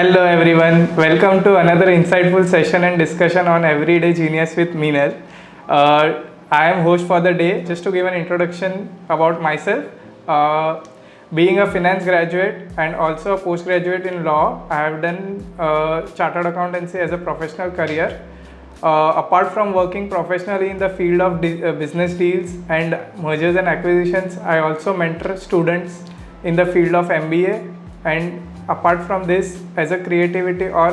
Hello everyone, welcome to another insightful session and discussion on Everyday Genius with Minal. I am host for the day. Just to give an introduction about myself, being a finance graduate and also a postgraduate in law, I have done chartered accountancy as a professional career. Apart from working professionally in the field of business deals and mergers and acquisitions, I also mentor students in the field of MBA. And apart from this, as a creativity or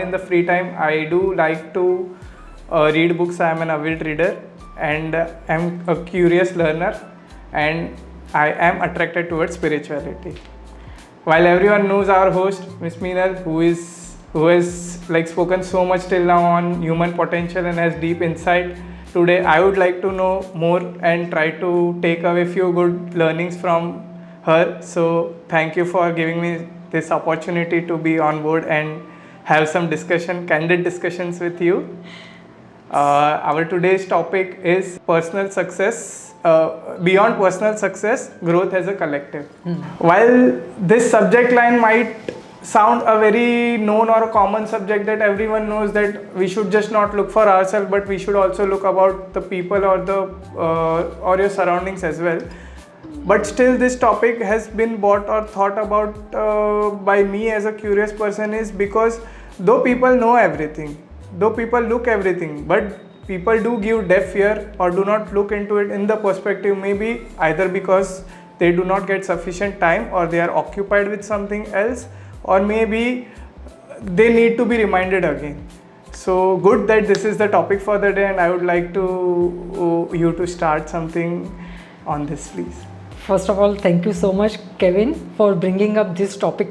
in the free time, I do like to read books. I am an avid reader and am a curious learner, and I am attracted towards spirituality. While everyone knows our host, Miss Minal, who has like spoken so much till now on human potential and has deep insight, today I would like to know more and try to take away few good learnings from her. So thank you for giving me this opportunity to be on board and have some candid discussions with you. Our today's topic is personal success. Beyond personal success, growth as a collective. While this subject line might sound a very known or a common subject that everyone knows, that we should just not look for ourselves, but we should also look about the people or your surroundings as well. But still, this topic has been bought or thought about by me as a curious person, is because though people know everything, though people look everything, but people do give deaf ear or do not look into it in the perspective, maybe either because they do not get sufficient time or they are occupied with something else, or maybe they need to be reminded again. So good that this is the topic for the day, and I would like to you to start something on this, please. First of all, thank you so much, Kevin, for bringing up this topic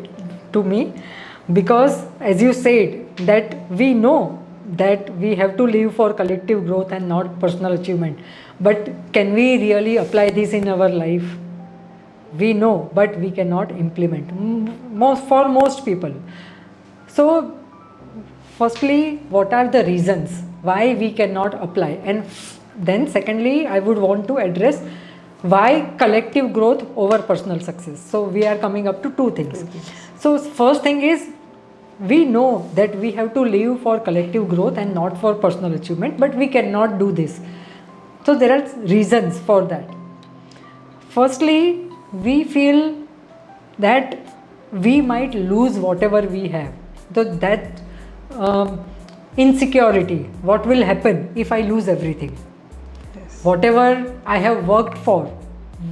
to me, because as you said that we know that we have to live for collective growth and not personal achievement, but can we really apply this in our life? We know, but we cannot implement for most people. So firstly, what are the reasons why we cannot apply, and then secondly, I would want to address why collective growth over personal success. So we are coming up to two things. So first thing is, we know that we have to live for collective growth and not for personal achievement, but we cannot do this. So there are reasons for that. Firstly, we feel that we might lose whatever we have. So that insecurity, what will happen if I lose everything? Whatever I have worked for,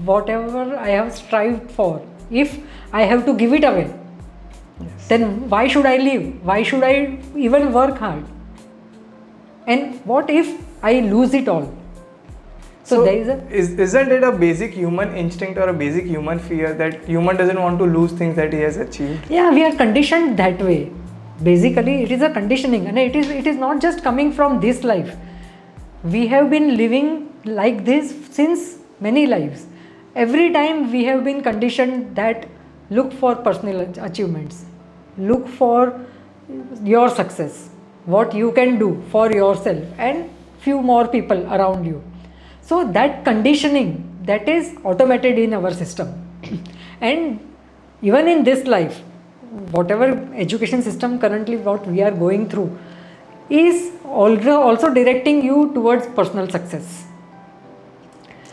whatever I have strived for, if I have to give it away, then why should I live? Why should I even work hard? And what if I lose it all? So there isn't it a basic human instinct or a basic human fear that human doesn't want to lose things that he has achieved? Yeah, we are conditioned that way. Basically, it is a conditioning, and it is not just coming from this life. We have been living like this since many lives. Every time we have been conditioned that look for personal achievements, look for your success, what you can do for yourself and few more people around you. So that conditioning, that is automated in our system. And even in this life, whatever education system currently what we are going through is also directing you towards personal success.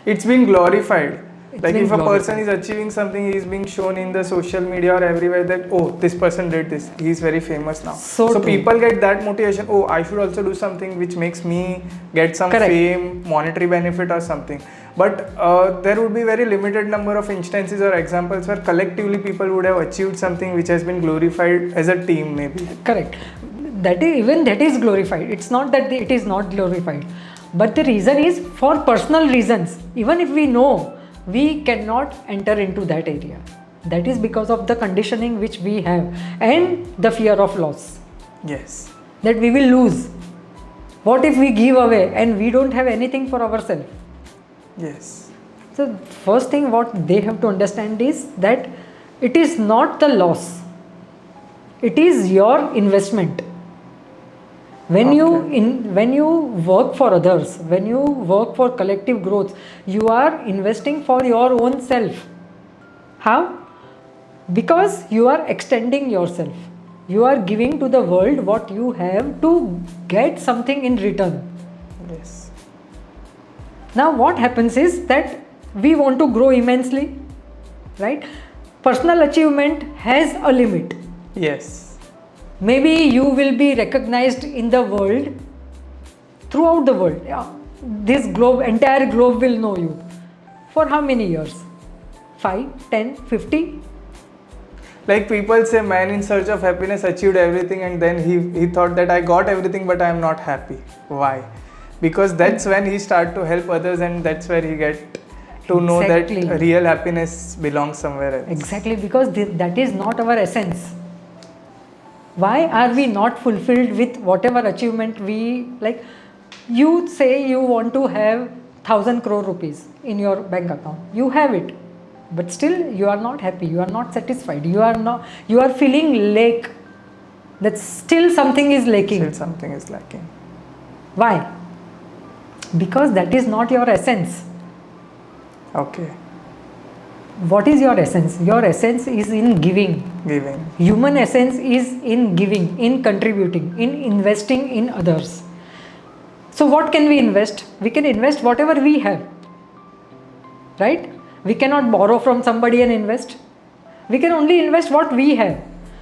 It's been glorified. Like if a person is achieving something, he is being shown in the social media or everywhere that, oh, this person did this, he is very famous now. So people get that motivation, oh, I should also do something which makes me get some fame, monetary benefit or something. But there would be very limited number of instances or examples where collectively people would have achieved something which has been glorified as a team, maybe. Correct. That is glorified. It's not that it is not glorified. But the reason is for personal reasons. Even if we know, we cannot enter into that area. That is because of the conditioning which we have and the fear of loss. Yes. That we will lose. What if we give away and we don't have anything for ourselves? Yes. So first thing what they have to understand is that it is not the loss. It is your investment. When you work for others, when you work for collective growth, you are investing for your own self. How? Because you are extending yourself. You are giving to the world what you have to get something in return. Yes. Now what happens is that we want to grow immensely, right? Personal achievement has a limit. Yes. Maybe you will be recognized in the world, throughout the world. Yeah. This globe, entire globe will know you. For how many years? 5, 10, 50? Like people say, man in search of happiness achieved everything, and then he thought that I got everything, but I am not happy. Why? Because that's when he start to help others, and that's where he get to know Exactly. that real happiness belongs somewhere else. Exactly, because that is not our essence. Why are we not fulfilled with whatever achievement we like? You say you want to have 1,000 crore rupees in your bank account. You have it, but still you are not happy. You are not satisfied. You are feeling lack. That still something is lacking. Still something is lacking. Why? Because that is not your essence. Okay. What is your essence? Your essence is in giving. Giving. Human essence is in giving, in contributing, in investing in others. So what can we invest? We can invest whatever we have, right? We cannot borrow from somebody and invest. We can only invest what we have.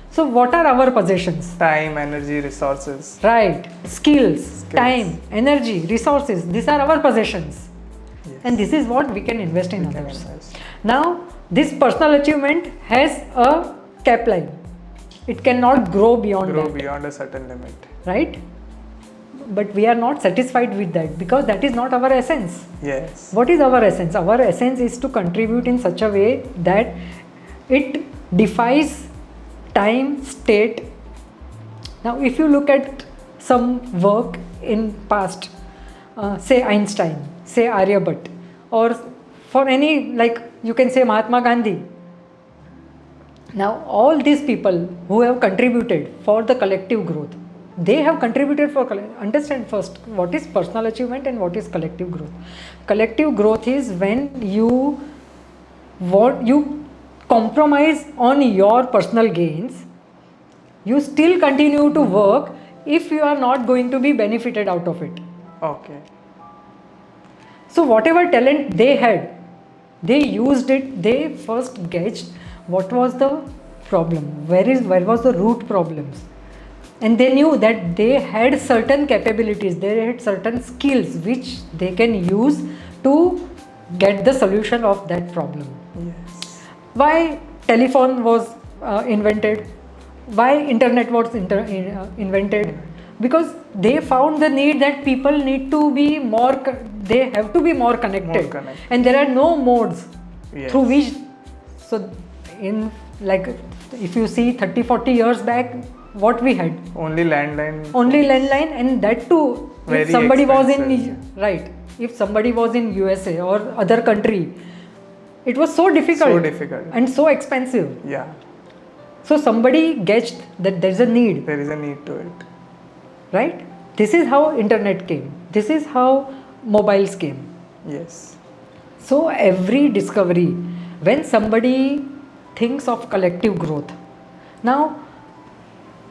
So what are our possessions? Time, energy, resources. Right. Skills, time, energy, resources. These are our possessions. Yes. And this is what we can invest in Can others. invest. Now, this personal achievement has a cap line. It cannot grow beyond Grow that, beyond a certain limit. right? But we are not satisfied with that because that is not our essence. Yes. What is our essence? Our essence is to contribute in such a way that it defies time, state. Now, if you look at some work in past, say Einstein, say Aryabhatta, or for any, like you can say Mahatma Gandhi. Now, all these people who have contributed for the collective growth, they have contributed for understand first what is personal achievement and what is collective growth. Collective growth is when you compromise on your personal gains, you still continue to work if you are not going to be benefited out of it. Okay. So whatever talent they had, they used it. They first gauged what was the problem, where was the root problems, and they knew that they had certain capabilities, they had certain skills which they can use to get the solution of that problem. Yes. Why telephone was invented? Why internet was invented? Because they found the need that people need to be more, they have to be more connected. And there are no modes through which, so in like if you see 30-40 years back, what we had? Only landline. Only landline, and that too, Very if somebody was in, expensive. right, if somebody was in USA or other country, it was so difficult. So difficult. And so expensive. Yeah. So somebody guessed that there is a need. There is a need to it. Right? This is how internet came. This is how mobiles came. Yes. So every discovery, when somebody thinks of collective growth, now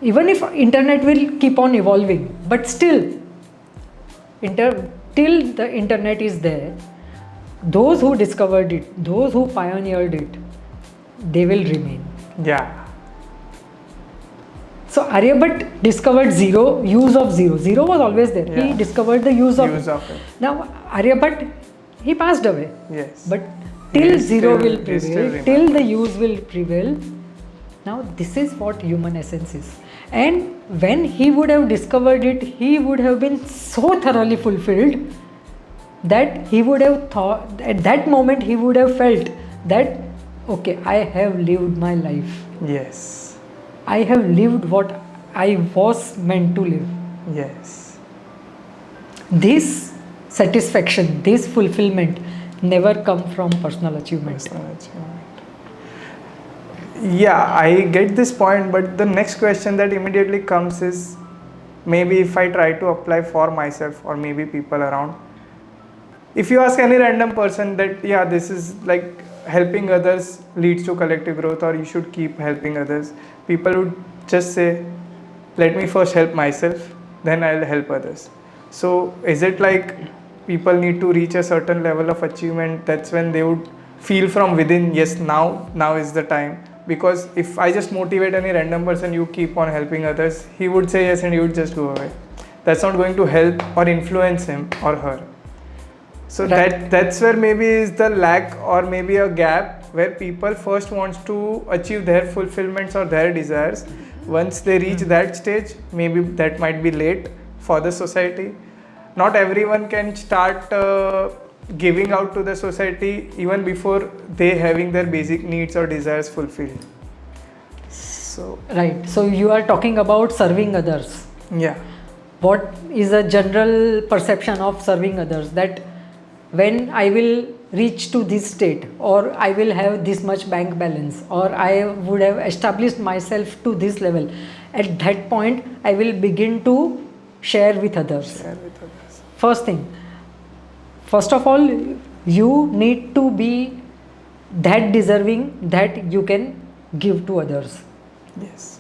even if internet will keep on evolving, but still, till the internet is there, those who discovered it, those who pioneered it, they will remain. Yeah. So Aryabhatta discovered use of zero. Zero was always there. Yeah. He discovered the use of it. it. Now Aryabhatta, he passed away. Yes. But till He zero still- will he prevail, still till the use will prevail. Now this is what human essence is. And when he would have discovered it, he would have been so thoroughly fulfilled that he would have thought, at that moment he would have felt that, okay, I have lived my life. Yes. I have lived what I was meant to live. Yes. This satisfaction, this fulfillment never come from personal achievement. Personal achievement. Yeah, I get this point, but the next question that immediately comes is, maybe if I try to apply for myself or maybe people around, if you ask any random person that, yeah, this is like helping others leads to collective growth, or you should keep helping others, people would just say, let me first help myself, then I'll help others. So is it like people need to reach a certain level of achievement, that's when they would feel from within, yes, now is the time? Because if I just motivate any random person, you keep on helping others, he would say yes and he would just go away. That's not going to help or influence him or her. So Right. that's where maybe is the lack or maybe a gap, where people first wants to achieve their fulfillments or their desires. Once they reach that stage, maybe that might be late for the society. Not everyone can start giving out to the society even before they having their basic needs or desires fulfilled. So Right. So you are talking about serving others. yeah, What is a general perception of serving others? That when I will reach to this state, or I will have this much bank balance, or I would have established myself to this level, at that point I will begin to share with others. share with others. First thing, first of all, you need to be that deserving that you can give to others. Yes.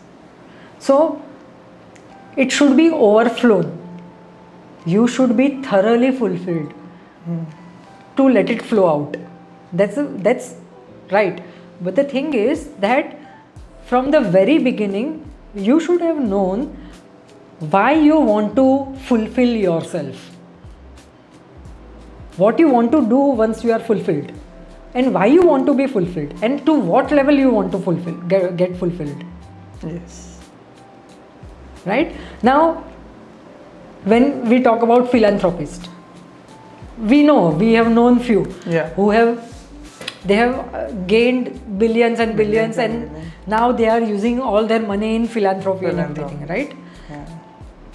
So it should be overflown. You should be thoroughly fulfilled to let it flow out. That's right. But the thing is that from the very beginning, you should have known why you want to fulfill yourself. What you want to do once you are fulfilled, and why you want to be fulfilled, and to what level you want to get fulfilled. Yes. Right now, when we talk about philanthropists, we have known few Yeah. who have gained billions and billions, and now they are using all their money in philanthropy and everything, right? Yeah.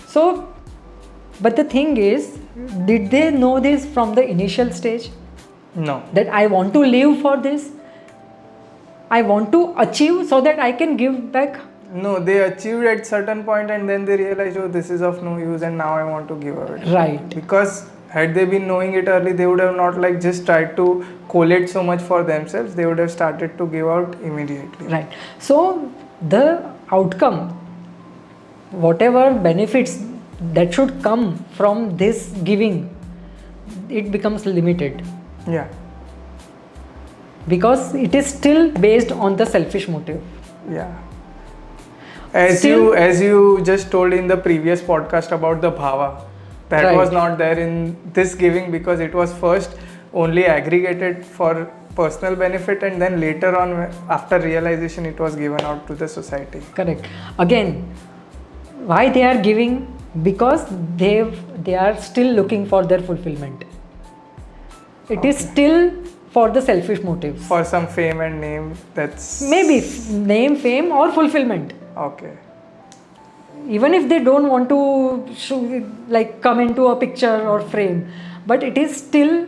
So, but the thing is, did they know this from the initial stage, No. that I want to live for this, I want to achieve so that I can give back? No, they achieved at certain point and then they realized, oh, this is of no use and now I want to give away. Right. Because had they been knowing it early, they would have not like just tried to collate so much for themselves. They would have started to give out immediately. Right. So the outcome, whatever benefits that should come from this giving, it becomes limited, Yeah. because it is still based on the selfish motive. Yeah. As you just told in the previous podcast about the bhava, that Right. was not there in this giving because it was first only aggregated for personal benefit and then later on after realization it was given out to the society. Correct. Again, why they are giving? Because they are still looking for their fulfillment. It is still for the selfish motives. For some fame and name, that's Maybe name, fame, or fulfillment. okay. Even if they don't want to come into a picture or frame, but it is still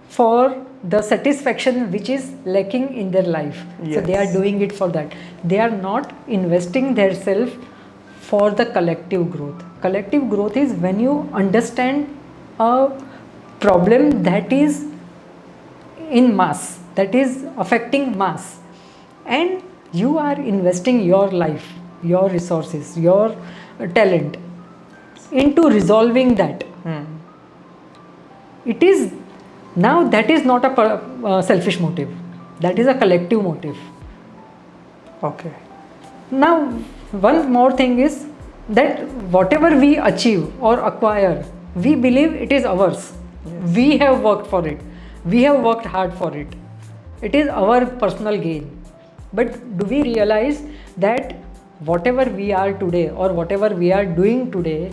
for the satisfaction which is lacking in their life. So they are Yes. doing it for that. They are not investing their self for the collective growth. Collective growth is when you understand a problem that is in mass, that is affecting mass, and you are investing your life, your resources, your talent into resolving that. It is now, that is not a selfish motive, that is a collective motive. Okay. Now, one more thing is that whatever we achieve or acquire, we believe it is ours. We have worked for it, we have worked hard for it, it is our personal gain. But do we realize that whatever we are today or whatever we are doing today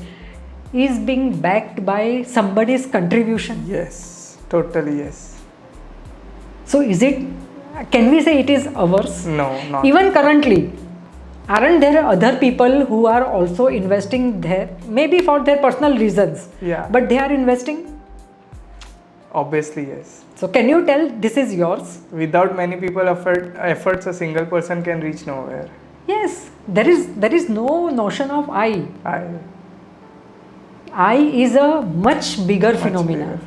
is being backed by somebody's contribution? Yes. Totally yes. So can we say it is ours? No, not Even currently, aren't there other people who are also investing there, maybe for their personal reasons, Yeah. but they are investing? Obviously yes. So can you tell this is yours? Without many people efforts, a single person can reach nowhere. Yes, there is no notion of I. I I is a much bigger phenomena.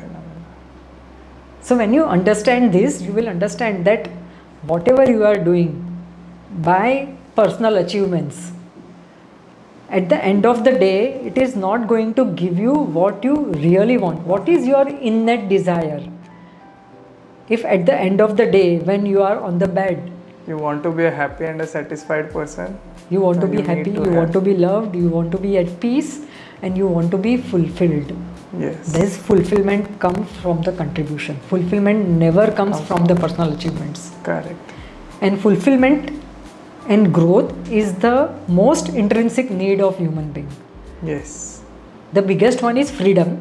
So when you understand this, you will understand that whatever you are doing by personal achievements, at the end of the day, it is not going to give you what you really want. What is your innate desire? If at the end of the day, when you are on the bed, You want to be a happy and a satisfied person. you want to then be you need happy, to you have- want to be loved, you want to be at peace, and you want to be fulfilled. Yes. This fulfillment comes from the contribution. Fulfillment never comes from the personal achievements. Correct. And fulfillment and growth is the most intrinsic need of human being. Yes. The biggest one is freedom.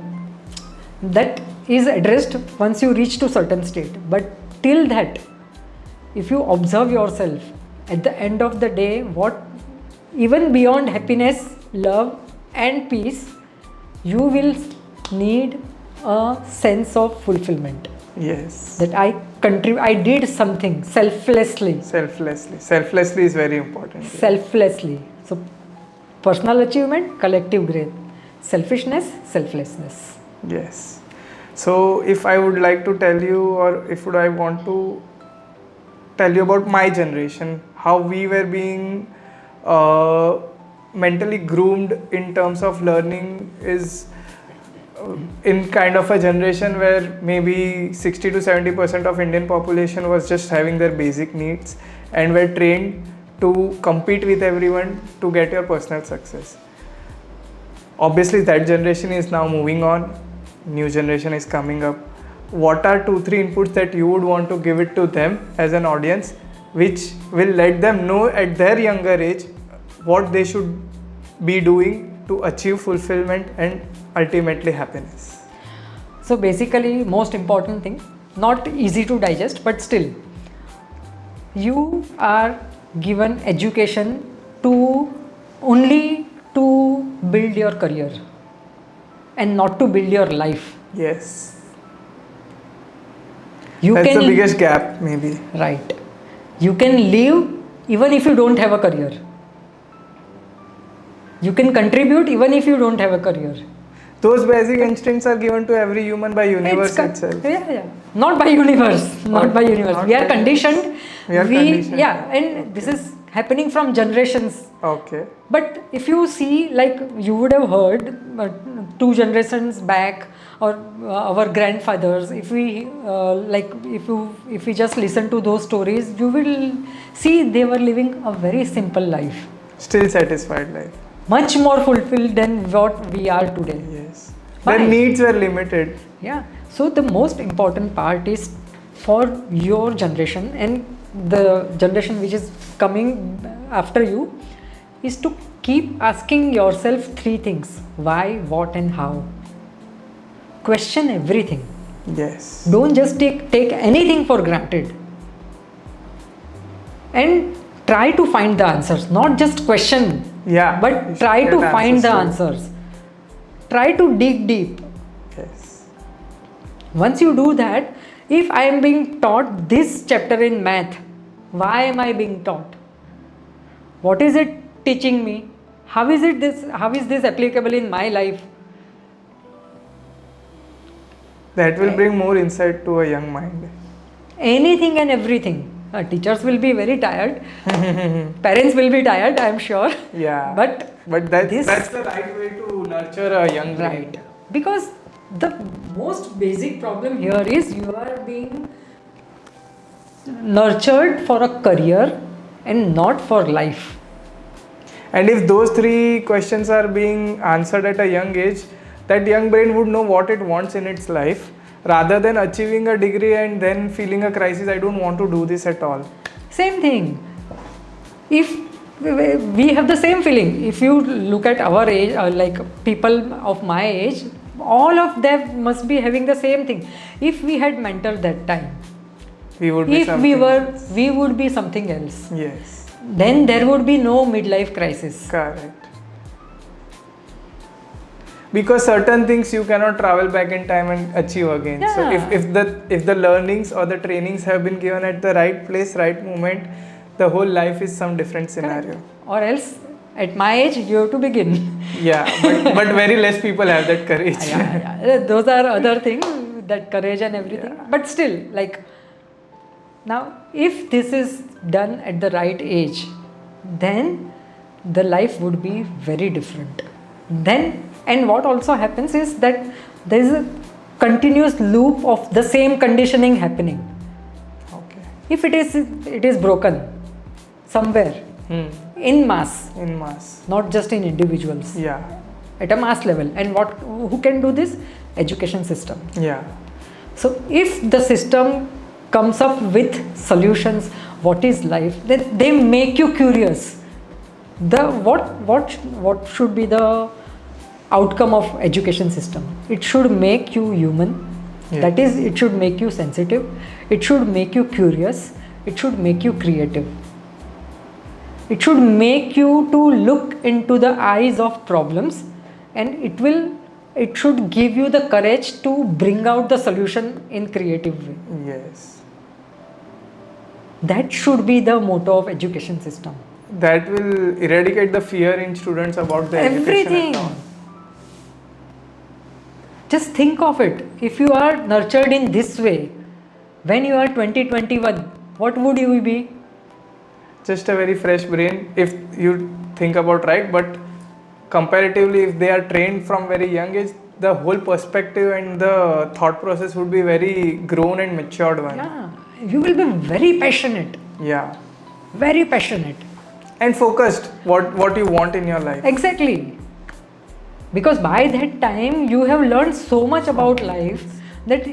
That is addressed once you reach to certain state. But till that, if you observe yourself, at the end of the day, what even beyond happiness, love and peace, you will need a sense of fulfillment. Yes. That I did something selflessly. Selflessly is very important. Selflessly. So personal achievement, collective growth. Selfishness, selflessness. Yes. So if I would like to tell you, or if would I want to tell you about my generation, how we were being mentally groomed in terms of learning is in kind of a generation where maybe 60 to 70% of Indian population was just having their basic needs and were trained to compete with everyone to get your personal success. Obviously that generation is now moving on, new generation is coming up. What are 2-3 inputs that you would want to give it to them as an audience, which will let them know at their younger age what they should be doing to achieve fulfillment and ultimately happiness? So basically, most important thing, not easy to digest, but still, you are given education to only to build your career and not to build your life. Yes. You That's can the biggest gap, maybe. right. You can live even if you don't have a career. You can contribute even if you don't have a career. Those basic instincts are given to every human by universe itself. Yeah. Not by universe. Not by universe. Not We are by conditioned. We are conditioned. Yeah, and this is happening from generations. Okay. But if you see, like you would have heard 2 generations back, or our grandfathers, if we if we just listen to those stories, you will see they were living a very simple life, Still satisfied life. much more fulfilled than what we are today. Yes. Why? Their needs were limited. Yeah. So the most important part is for your generation and the generation which is coming after you is to keep asking yourself 3 things: why, what, and how. Question everything. Yes. Don't just take anything for granted. And try to find the answers, not just question, Yeah. you but should try get to find the answers to it. answers. Try to dig deep. Yes. Once you do that, if I am being taught this chapter in math, why am I being taught? What is it teaching me? How is this applicable in my life? That will bring more insight to a young mind. Anything and everything. Teachers will be very tired. Parents will be tired, I am sure. Yeah. But that's the right way to nurture a young brain. right. Because the most basic problem here is you are being nurtured for a career and not for life. And if those 3 questions are being answered at a young age, that young brain would know what it wants in its life, rather than achieving a degree and then feeling a crisis, I don't want to do this at all. Same thing. If we have the same feeling, if you look at our age, like people of my age, all of them must be having the same thing. If we had mentored that time, We would be if something we were, else. we would be something else. Yes. Then there would be no midlife crisis. Correct. Because certain things you cannot travel back in time and achieve again. So Yeah. if the learnings or the trainings have been given at the right place, right moment, the whole life is some different scenario. Or else, at my age, you have to begin. Yeah, but very less people have that courage. Yeah. Those are other things, that courage and everything. Yeah. But still, like, now, if this is done at the right age, then the life would be very different. Then, and what also happens is that there is a continuous loop of the same conditioning happening. Okay. If it is broken somewhere in mass, In mass. not just in individuals, Yeah. at a mass level. And who can do this? Education system. Yeah. So if the system comes up with solutions, what is life, then they make you curious. What should be the outcome of education system? It should make you human. Yeah. That is, it should make you sensitive, it should make you curious, it should make you creative, it should make you to look into the eyes of problems, and it should give you the courage to bring out the solution in creative way. Yes. That should be the motto of education system. That will eradicate the fear in students about the education Everything. and all. Just think of it. If you are nurtured in this way, when you are 2021, what would you be? Just a very fresh brain if you think about, right? But comparatively, if they are trained from very young age, the whole perspective and the thought process would be very grown and matured one. Yeah, you will be very passionate. Yeah. Very passionate. And focused what you want in your life. Exactly. Because by that time you have learned so much about life that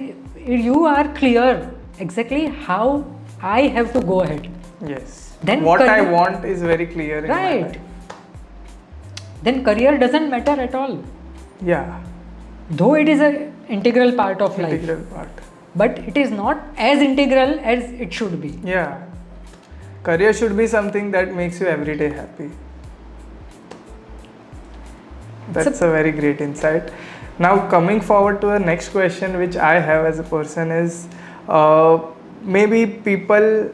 you are clear exactly how I have to go ahead. Yes. Then what I want is very clear in my Right. life. Then career doesn't matter at all. Yeah. Though it is an integral part of life. Integral part. But it is not as integral as it should be. Yeah. Career should be something that makes you every day happy. That's a very great insight. Now, coming forward to the next question, which I have as a person is maybe people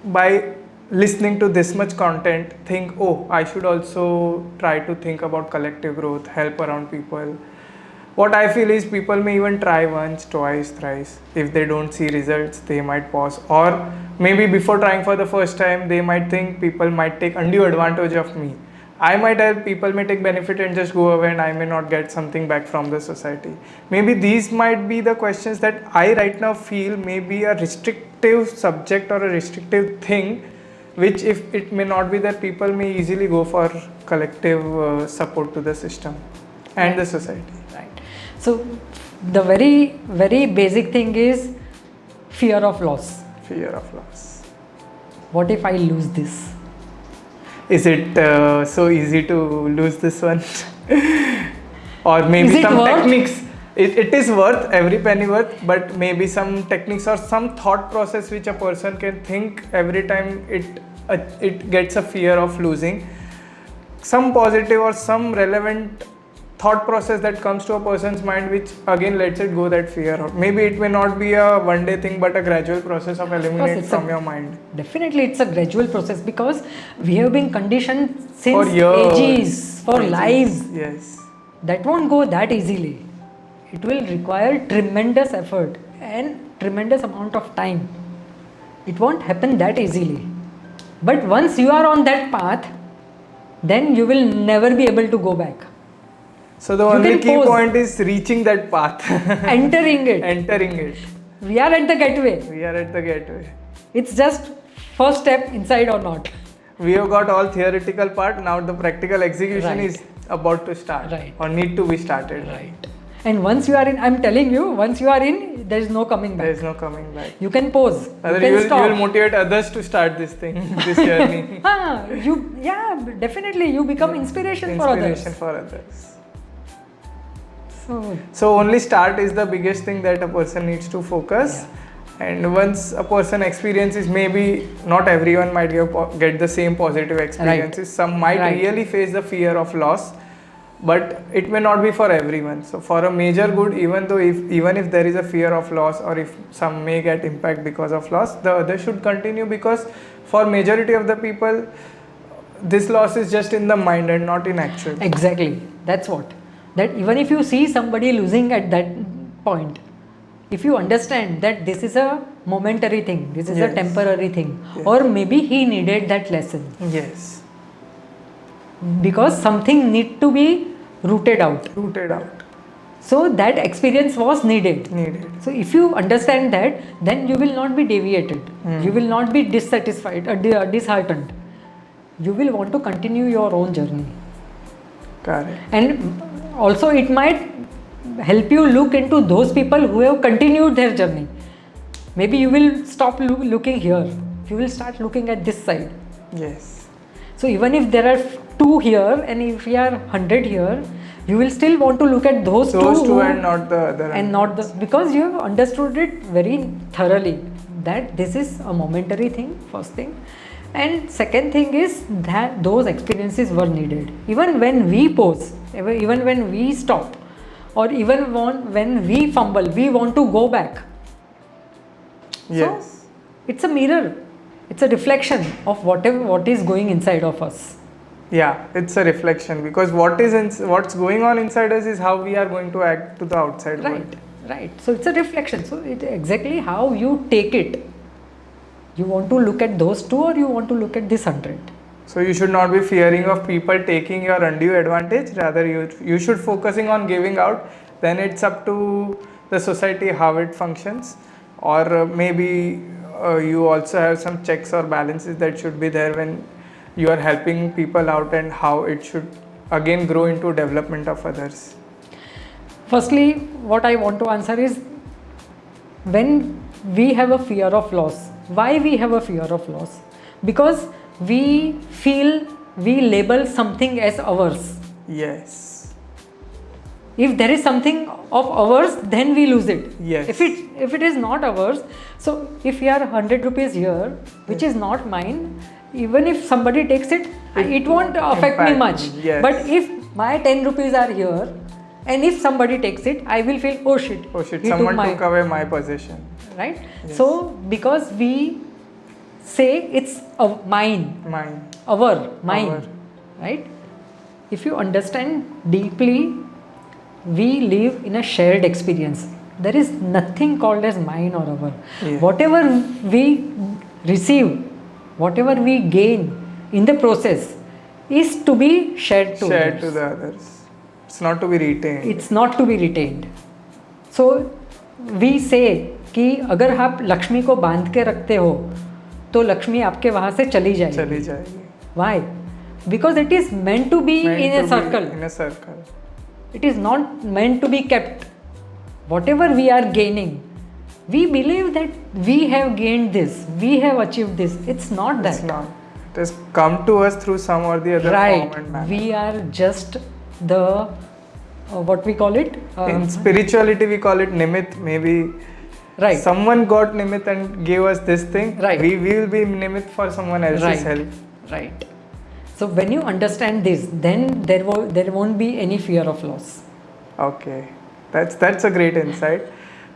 by listening to this much content think, oh, I should also try to think about collective growth, help around people. What I feel is people may even try once, twice, thrice. If they don't see results, they might pause. Or maybe before trying for the first time, they might think people might take undue advantage of me. I might help, people may take benefit and just go away, and I may not get something back from the society. Maybe these might be the questions that I right now feel may be a restrictive subject or a restrictive thing, which if it may not be that people may easily go for collective support to the system and the society. Right. So the very, very basic thing is fear of loss. Fear of loss. What if I lose this? Is it so easy to lose this one? Or maybe Is it some worth? techniques. It is worth every penny worth, but maybe some techniques or some thought process which a person can think every time it gets a fear of losing. Some positive or some relevant thought process that comes to a person's mind, which again lets it go that fear. Maybe it may not be a one day thing, but a gradual process of eliminate from your mind. Definitely, it's a gradual process because we have been conditioned since For years. ages, for Ages. lives. Yes. That won't go that easily. It will require tremendous effort and tremendous amount of time. It won't happen that easily. But once you are on that path, then you will never be able to go back. So the You only can key pause. point is reaching that path. Entering it. Entering it. We are at the gateway. We are at the gateway. It's just first step inside or not. We have got all theoretical part. Now the practical execution Right. is about to start. Right. Or need to be started. And once you are in, I'm telling you, once you are in, there is no coming There back. is no coming back. You can pause. Rather, You you can stop. will motivate others to start this thing, this journey. Definitely you become inspiration for others. Inspiration for others. So So only start is the biggest thing that a person needs to focus. And once a person experiences, maybe not everyone might get the same positive experiences. Some might Right. really face the fear of loss, but it may not be for everyone. So for a major good, even if there is a fear of loss, or if some may get impact because of loss, the other should continue, because for majority of the people, this loss is just in the mind and not in actual. exactly, that's what. That even if you see somebody losing at that point, if you understand that this is a momentary thing, this is a Yes. temporary thing, Yes. or maybe he needed that lesson. Yes. because something need to be rooted out. Rooted out. So that experience was needed. So if you understand that, then you will not be deviated. You will not be dissatisfied or disheartened. You will want to continue your own journey. Correct. And also it might help you look into those people who have continued their journey. Maybe you will stop looking here. You will start looking at this side. Yes. So even if there are 2 here and if we are 100 here, you will still want to look at those two and not the other. And not the, because you have understood it very thoroughly that this is a momentary thing, first thing. And second thing is that those experiences were needed. Even when we pause, even when we stop, or even when we fumble, we want to go back. Yes. So it's a mirror. It's a reflection of what is going inside of us. Yeah, it's a reflection, because what's going on inside us is how we are going to act to the outside world. Right. So it's a reflection. So it's exactly how you take it. You want to look at those 2 or you want to look at this 100. So you should not be fearing of people taking your undue advantage. Rather, you should focusing on giving out. Then it's up to the society how it functions, or maybe you also have some checks or balances that should be there when you are helping people out, and how it should again grow into development of others. Firstly, what I want to answer is, when we have a fear of loss, why we have a fear of loss? Because we feel we label something as ours. Yes. If there is something of ours, then we lose it. Yes. If it is not ours, so if we are 100 rupees here, which is not mine, even if somebody takes it, it won't affect me much. Yes. But if my 10 rupees are here, and if somebody takes it, I will feel, oh shit, someone took away my possession. Right? Yes. So because we say it's mine, Our. right? If you understand deeply, we live in a shared experience. There is nothing called as mine or our. Yeah. Whatever we receive, whatever we gain in the process is to be shared to others. The others. It's not to be retained. It's not to be retained. So we say कि अगर आप लक्ष्मी को बांध के रखते हो तो लक्ष्मी आपके वहाँ से चली जाएगी. Why? Because it is meant to be in a circle. It is not meant to be kept. Whatever we are gaining, we believe that we have gained this, we have achieved this. It's not that. It's not. It has come to us through some or the other form and manner. We are just the what we call it? In spirituality, we call it nimit. Maybe someone got nimit and gave us this thing. We will be nimit for someone else's help. Right. So when you understand this, then there won't be any fear of loss. Okay, that's a great insight.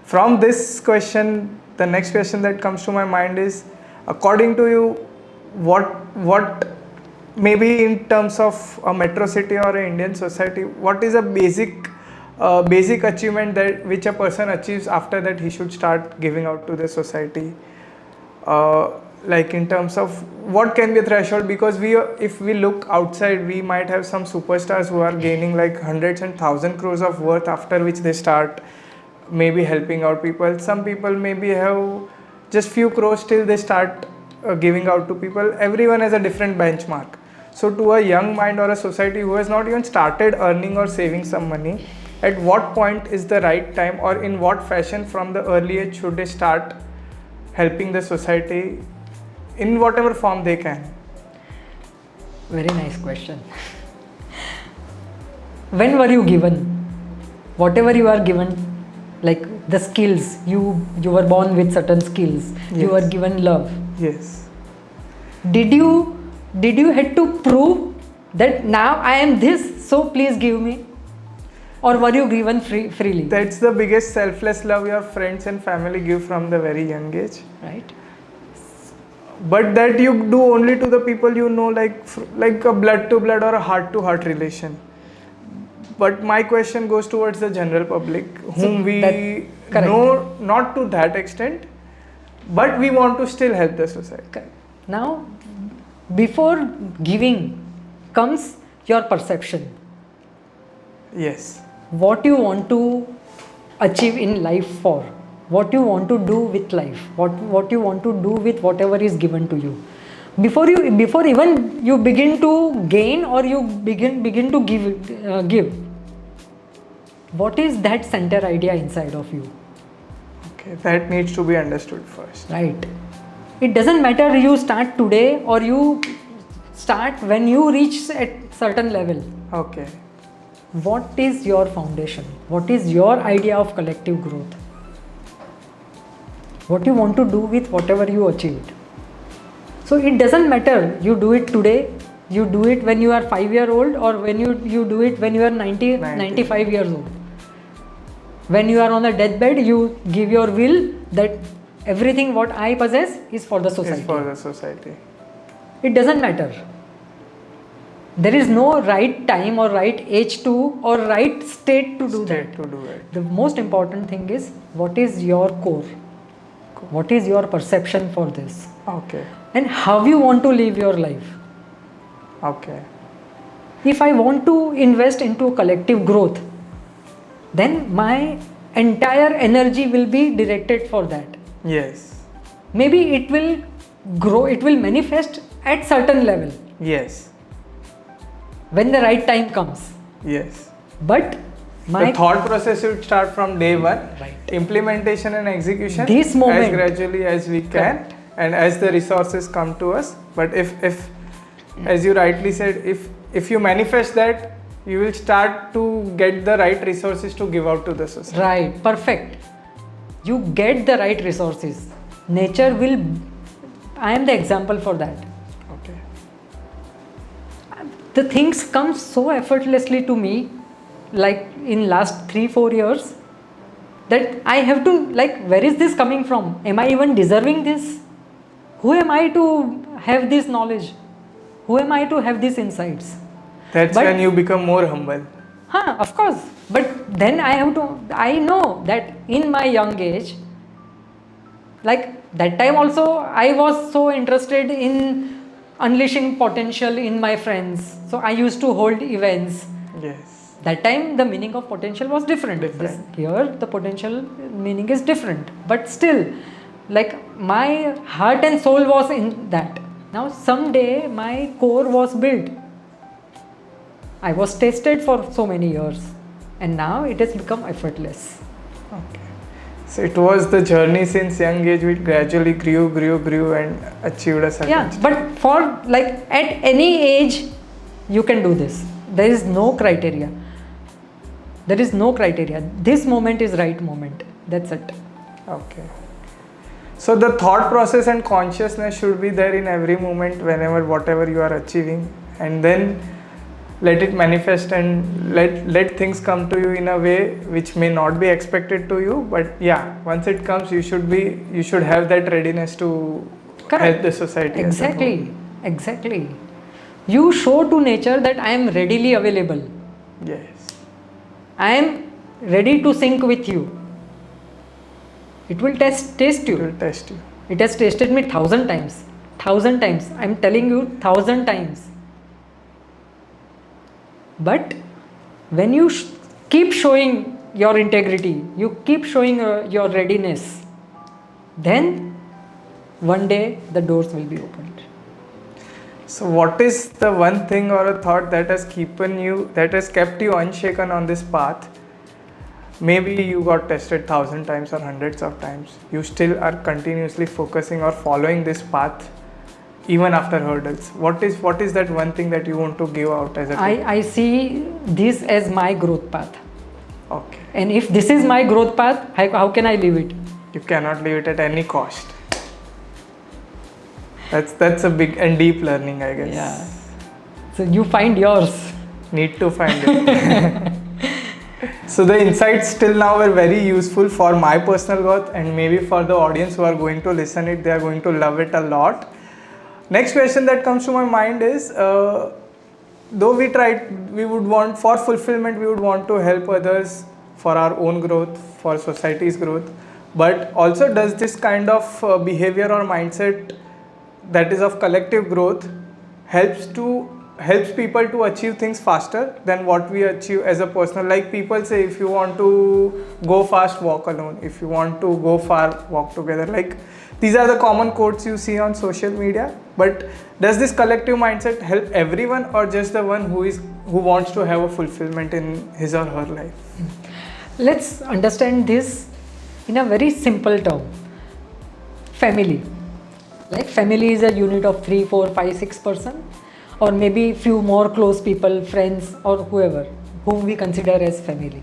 From this question, the next question that comes to my mind is, according to you, what maybe in terms of a metro city or an Indian society, what is a basic achievement that which a person achieves after that he should start giving out to the society? Like in terms of what can be a threshold, because if we look outside, we might have some superstars who are gaining like hundreds and thousand crores of worth, after which they start maybe helping out people. Some people maybe have just few crores till they start giving out to people. Everyone has a different benchmark. So to a young mind or a society who has not even started earning or saving some money, at what point is the right time, or in what fashion from the early age should they start helping the society in whatever form they can? Very nice question. When were you given? Whatever you are given, like the skills, you were born with certain skills. Yes. You were given love. Yes. Did you had to prove that now I am this, so please give me? Or were you given freely? That's the biggest selfless love your friends and family give from the very young age. Right. But that you do only to the people you know, like a blood to blood or a heart to heart relation. But my question goes towards the general public, whom we know not to that extent, but we want to still help the society. Correct. Now, before giving comes your perception. Yes. What you want to achieve in life for, what you want to do with life, what you want to do with whatever is given to you. Before even you begin to gain or you begin to give. What is that center idea inside of you? Okay, that needs to be understood first. Right. It doesn't matter you start today or you start when you reach at certain level. Okay. What is your foundation? What is your idea of collective growth? What you want to do with whatever you achieved. So it doesn't matter you do it today, you do it when you are 5-year-old or when you do it when you are 95 years old. When you are on a deathbed, you give your will that everything what I possess is for the society. Is for the society. It doesn't matter. There is no right time or right age to or right state to do that. To do it. The most important thing is what is your core? What is your perception for this? Okay. And how you want to live your life. Okay. If I want to invest into collective growth, then my entire energy will be directed for that. Yes. Maybe it will grow, it will manifest at certain level Yes. when the right time comes. Yes. But The thought process should start from day one. Right. Implementation and execution This moment. as gradually as we can. Correct. And as the resources come to us. But if as you rightly said, if you manifest that, you will start to get the right resources to give out to the society. Right, perfect. You get the right resources. Nature will, I am the example for that. Okay. The things come so effortlessly to me, like in last 3-4 years, that I have to, like, where is this coming from? Am I even deserving this? Who am I to have this knowledge? Who am I to have these insights? That's But- when you become more humble. Of course. But then I know that in my young age, like that time also, I was so interested in unleashing potential in my friends. So I used to hold events. Yes. That time the meaning of potential was different. Here the potential meaning is different. But still, like my heart and soul was in that. Now someday my core was built. I was tested for so many years and now it has become effortless. Okay. So it was the journey since young age which gradually grew and achieved a certain Yeah, but for like at any age you can do this. There is no criteria. There is no criteria. This moment is right moment. That's it. Okay. So the thought process and consciousness should be there in every moment whenever whatever you are achieving, and then let it manifest and let things come to you in a way which may not be expected to you, but yeah, once it comes you should have that readiness to Correct. help the society as a whole. Exactly. You show to nature that I am readily available. Yes. I am ready to sync with you. It will taste It you. will test you. It has tasted me 1,000 times. 1,000 times. I am telling you 1,000 times. But when you keep showing your integrity, you keep showing your readiness, then one day the doors will be opened. So what is the one thing or a thought that has kept you unshaken on this path? Maybe you got tested 1,000 times or hundreds of times. You still are continuously focusing or following this path even after hurdles. What is that one thing that you want to give out as a tip? I see this as my growth path. Okay. And if this is my growth path, how can I leave it? You cannot leave it at any cost. That's a big and deep learning, I guess. Yeah. So you find yours. Need to find it. So the insights till now were very useful for my personal growth, and maybe for the audience who are going to listen it, they are going to love it a lot. Next question that comes to my mind is, though we would want, for fulfillment, we would want to help others for our own growth, for society's growth, but also does this kind of behavior or mindset that is of collective growth help helps people to achieve things faster than what we achieve as a personal. Like people say, if you want to go fast, walk alone. If you want to go far, walk together. Like these are the common quotes you see on social media. But does this collective mindset help everyone, or just the one who wants to have a fulfillment in his or her life? Let's understand this in a very simple term. Family. Like family is a unit of 3, 4, 5, 6 person, or maybe few more close people, friends or whoever whom we consider as family.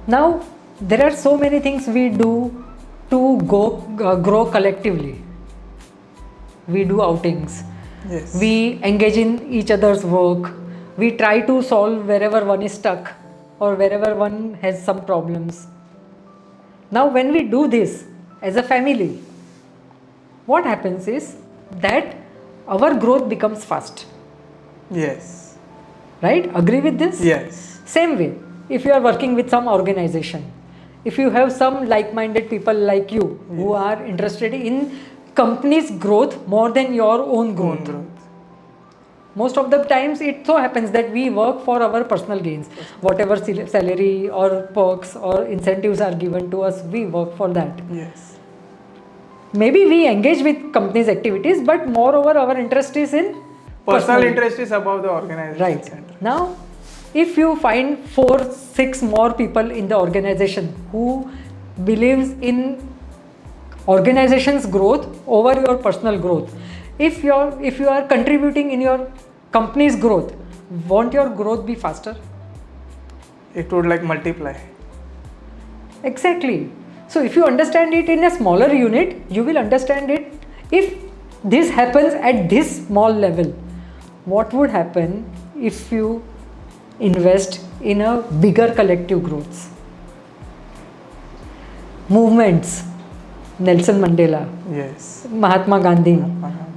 Now there are so many things we do to grow collectively. We do outings. Yes. We engage in each other's work. We try to solve wherever one is stuck or wherever one has some problems. Now when we do this as a family, what happens is that our growth becomes fast. Yes. Right? Agree with this? Yes. Same way, if you are working with some organization, if you have some like-minded people like you who are interested in company's growth more than your own growth. Most of the times it so happens that we work for our personal gains. Whatever salary or perks or incentives are given to us, we work for that. Yes. Maybe we engage with company's activities, but moreover our interest is in Personal interest is above the organization. Right. Center. Now, if you find 4, 6 more people in the organization who believes in organization's growth over your personal growth, if you are contributing in your company's growth, won't your growth be faster? It would like multiply. Exactly. So if you understand it in a smaller unit, you will understand it. If this happens at this small level, what would happen if you invest in a bigger collective growth? Movements, Nelson Mandela, Yes. Mahatma Gandhi,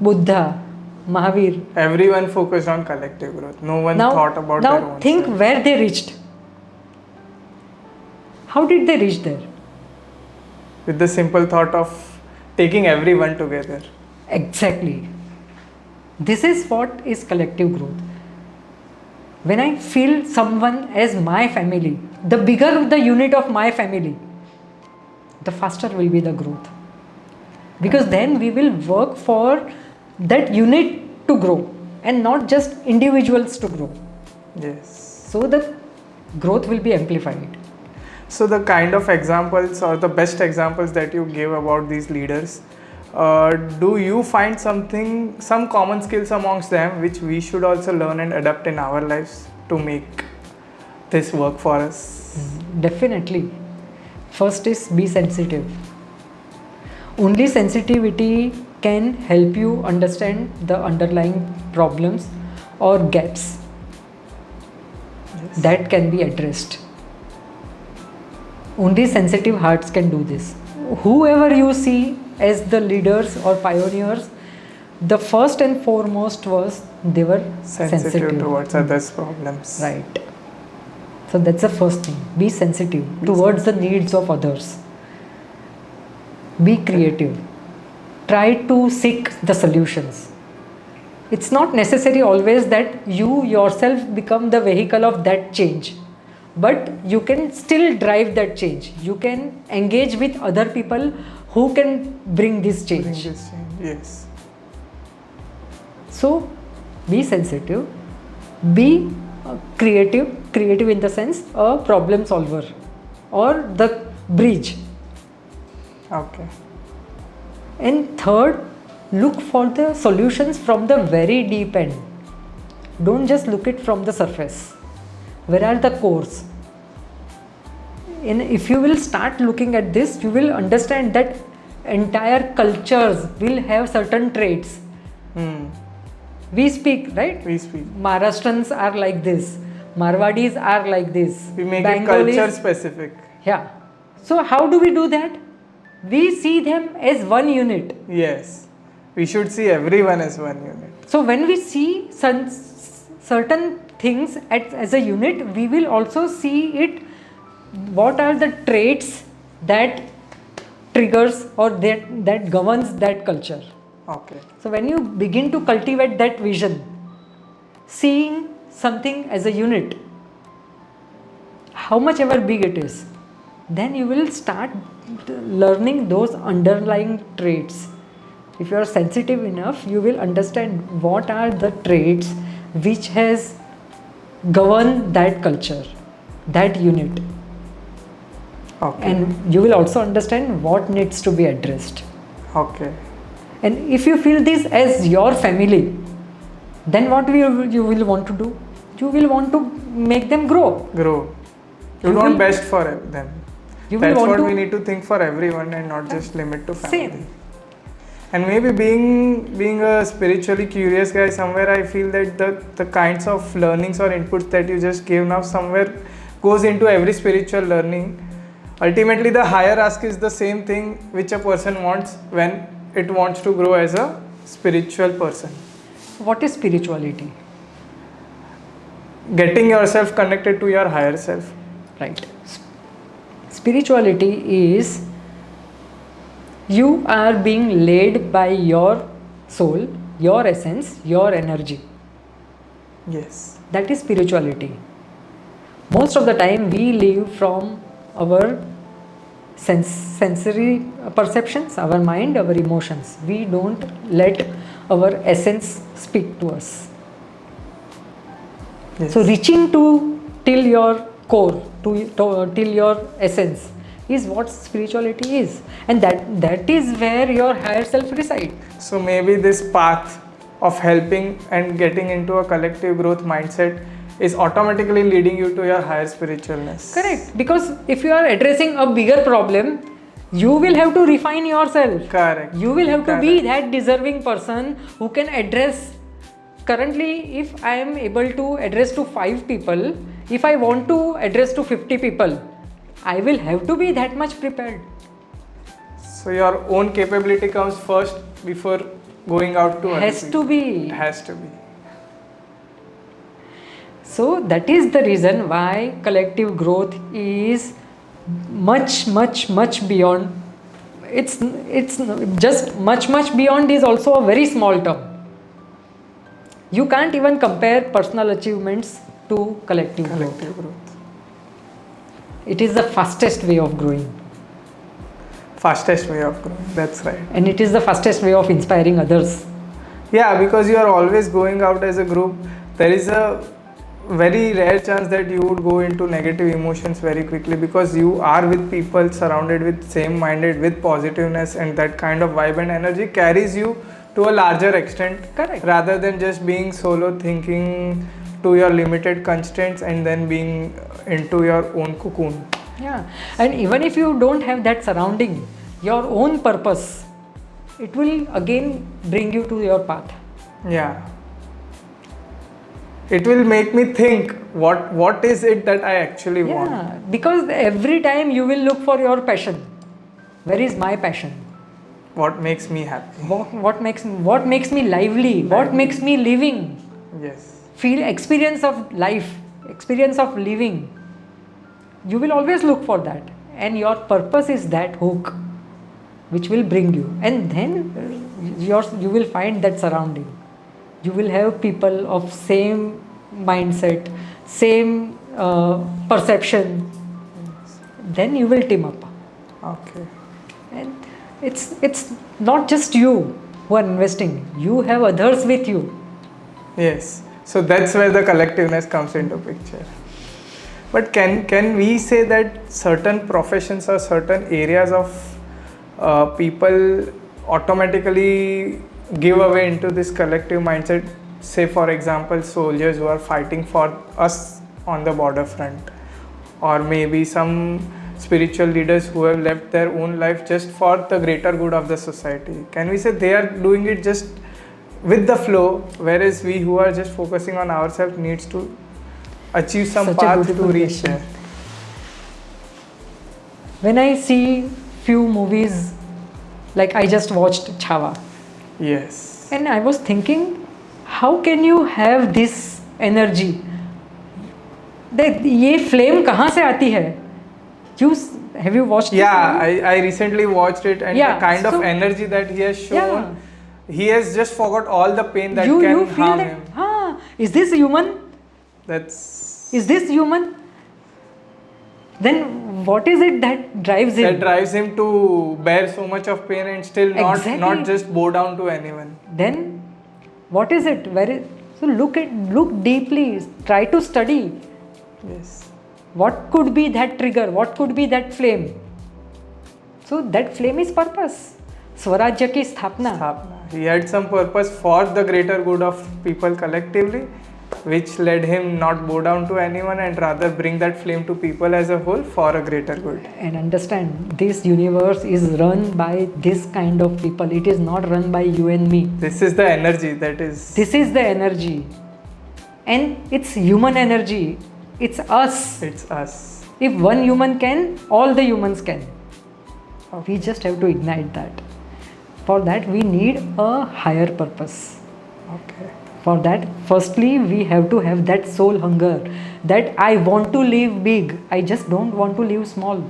Buddha, Mahavir. Everyone focused on collective growth. No one thought about their own. Now think self. where they reached. How did they reach there? With the simple thought of taking everyone together. Exactly. This is what is collective growth. When I feel someone as my family, the bigger the unit of my family, the faster will be the growth. Because then we will work for that unit to grow and not just individuals to grow. Yes. So the growth will be amplified. So the kind of examples or the best examples that you gave about these leaders, do you find some common skills amongst them which we should also learn and adapt in our lives to make this work for us? Definitely. First is be sensitive. Only sensitivity can help you understand the underlying problems or gaps that can be addressed. Only sensitive hearts can do this. Whoever you see as the leaders or pioneers, the first and foremost was they were sensitive towards others' problems. Right. So that's the first thing. Be sensitive towards the needs of others. Be creative. Try to seek the solutions. It's not necessary always that you yourself become the vehicle of that change. But you can still drive that change. You can engage with other people who can bring this change. Yes. So, be sensitive. Be creative. Creative in the sense a problem solver or the bridge. Okay. And third, look for the solutions from the very deep end. Don't just look it from the surface. Where are the cores? And if you will start looking at this, you will understand that entire cultures will have certain traits. We speak, right? We speak. Maharashtrians are like this. Marwadis are like this. We make Bengalis, it culture specific. Yeah. So how do we do that? We see them as one unit. Yes. We should see everyone as one unit. So when we see certain things as a unit, we will also see it. What are the traits that triggers or that governs that culture? Okay. So when you begin to cultivate that vision, seeing something as a unit, how much ever big it is, then you will start learning those underlying traits. If you are sensitive enough, you will understand what are the traits which has governed that culture, that unit. Okay. And you will also understand what needs to be addressed. Okay. And if you feel this as your family, then what you will want to do? You will want to make them grow. Grow. You You want will- best for them. You will That's want what to we need to think for everyone and not just limit to family. same. And maybe being a spiritually curious guy, somewhere I feel that the kinds of learnings or inputs that you just gave now somewhere goes into every spiritual learning. Ultimately, the higher ask is the same thing which a person wants when it wants to grow as a spiritual person. What is spirituality? Getting yourself connected to your higher self. Right. Spirituality is you are being led by your soul, your essence, your energy. Yes. That is spirituality. Most of the time we live from our sensory perceptions, our mind, our emotions. We don't let our essence speak to us. Yes. So reaching to till your core, till your essence is what spirituality is, and that is where your higher self resides. So maybe this path of helping and getting into a collective growth mindset is automatically leading you to your higher spiritualness. Correct, because if you are addressing a bigger problem, you will have to refine yourself. Correct. You will have to be Correct. that deserving person who can address. Currently, if I am able to address to 5 people, if I want to address to 50 people, I will have to be that much prepared. So your own capability comes first before going out to other Has people. to be. It has to be. So that is the reason why collective growth is much beyond. It's just much beyond is also a very small term. You can't even compare personal achievements to collective growth. Collective growth. It is the fastest way of growing, Fastest way of growing. That's right. and it is the fastest way of inspiring others. Yeah, because you are always going out as a group. There is a very rare chance that you would go into negative emotions very quickly because you are with people surrounded with same minded with positiveness, and that kind of vibe and energy carries you to a larger extent. Correct. Rather than just being solo thinking to your limited constraints and then being into your own cocoon. Yeah, and even if you don't have that surrounding, your own purpose, it will again bring you to your path. Yeah. It will make me think what is it that I actually want. Yeah, because every time you will look for your passion. Where is my passion? What makes me happy. What makes me lively? What makes me living? Yes. Feel experience of life, experience of living. You will always look for that, and your purpose is that hook, which will bring you, and then you will find that surrounding. You will have people of same mindset, same perception. Then you will team up, Okay. and it's not just you who are investing. You have others with you. Yes. So that's where the collectiveness comes into picture. But can we say that certain professions or certain areas of people automatically give away into this collective mindset? Say for example soldiers who are fighting for us on the border front, or maybe some spiritual leaders who have left their own life just for the greater good of the society. Can we say they are doing it just with the flow, whereas we who are just focusing on ourselves needs to achieve some Such a path to beautiful reach question. there? When I see few movies, like I just watched Chhawa, Yes. and I was thinking, how can you have this energy? that ये flame कहाँ से आती है? Have you watched this Yeah, movie? I recently watched it, and Yeah, the kind of so- energy that he has shown, Yeah. he has just forgot all the pain that you can feel harm that him. Is this human? That's Is this human? Then what is it that drives him? that drives him to bear so much of pain and still not Exactly. just bow down to anyone. Then what is it? So look deeply, try to study. Yes. What could be that trigger? What could be that flame? So that flame is purpose. Swarajya ki sthapna. He had some purpose for the greater good of people collectively, which led him not bow down to anyone and rather bring that flame to people as a whole for a greater good. And understand, this universe is run by this kind of people. It is not run by you and me. This is the energy that is. This is the energy. And it's human energy. It's us. It's us. If one human can, all the humans can. We just have to ignite that. For that, we need a higher purpose. Okay. For that, firstly, we have to have that soul hunger, that I want to live big. I just don't want to live small.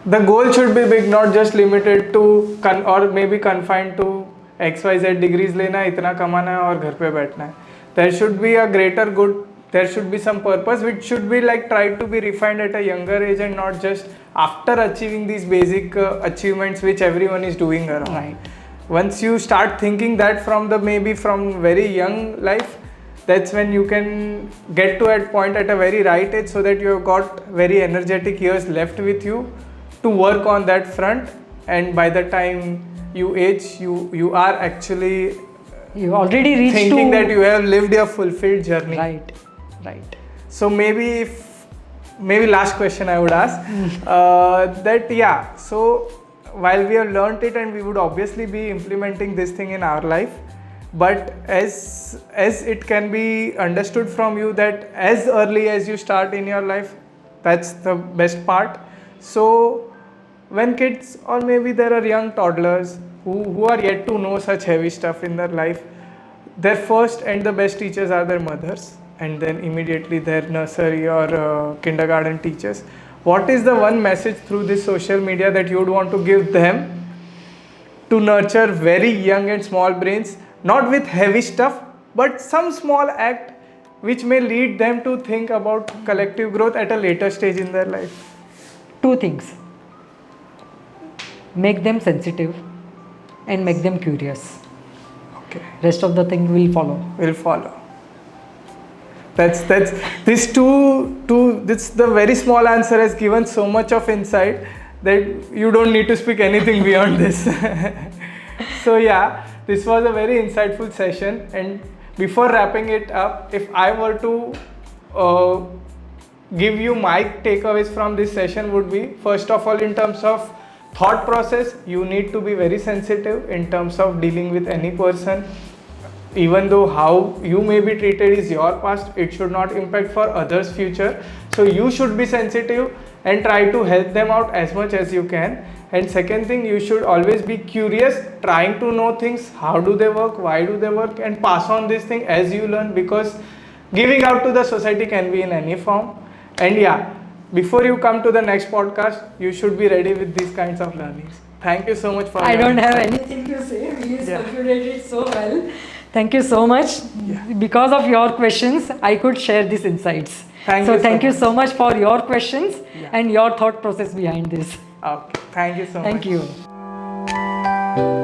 The goal should be big, not just limited to or maybe confined to XYZ degrees लेना है, इतना कमाना है और घर पे बैठना है. There should be a greater good. There should be some purpose which should be like tried to be refined at a younger age and not just after achieving these basic achievements which everyone is doing around. Right. Once you start thinking that from very young life, that's when you can get to that point at a very right age, so that you have got very energetic years left with you to work on that front, and by the time you age, you are actually You already reached thinking to... that you have lived a fulfilled journey. Right. So maybe last question I would ask, so while we have learnt it and we would obviously be implementing this thing in our life, but as it can be understood from you that as early as you start in your life, that's the best part. So when kids, or maybe there are young toddlers who are yet to know such heavy stuff in their life, their first and the best teachers are their mothers, and then immediately their nursery or kindergarten teachers. What is the one message through this social media that you would want to give them to nurture very young and small brains, not with heavy stuff, but some small act which may lead them to think about collective growth at a later stage in their life? 2 things. Make them sensitive and make them curious. Okay. Rest of the thing will follow. That's this the very small answer has given so much of insight that you don't need to speak anything beyond this. So yeah, this was a very insightful session, and before wrapping it up, if I were to give you my takeaways from this session, would be, first of all, in terms of thought process, you need to be very sensitive in terms of dealing with any person. Even though how you may be treated is your past, it should not impact for others' future. So you should be sensitive and try to help them out as much as you can. And second thing, you should always be curious, trying to know things, how do they work, why do they work, and pass on this thing as you learn, because giving out to the society can be in any form. And yeah, before you come to the next podcast, you should be ready with these kinds of learnings. Thank you so much for I don't have anything to say. We concluded it so well. Thank you so much. Because of your questions, I could share these insights. Thank you so much for your questions and your thought process behind this. Okay. Thank you so much. Thank you.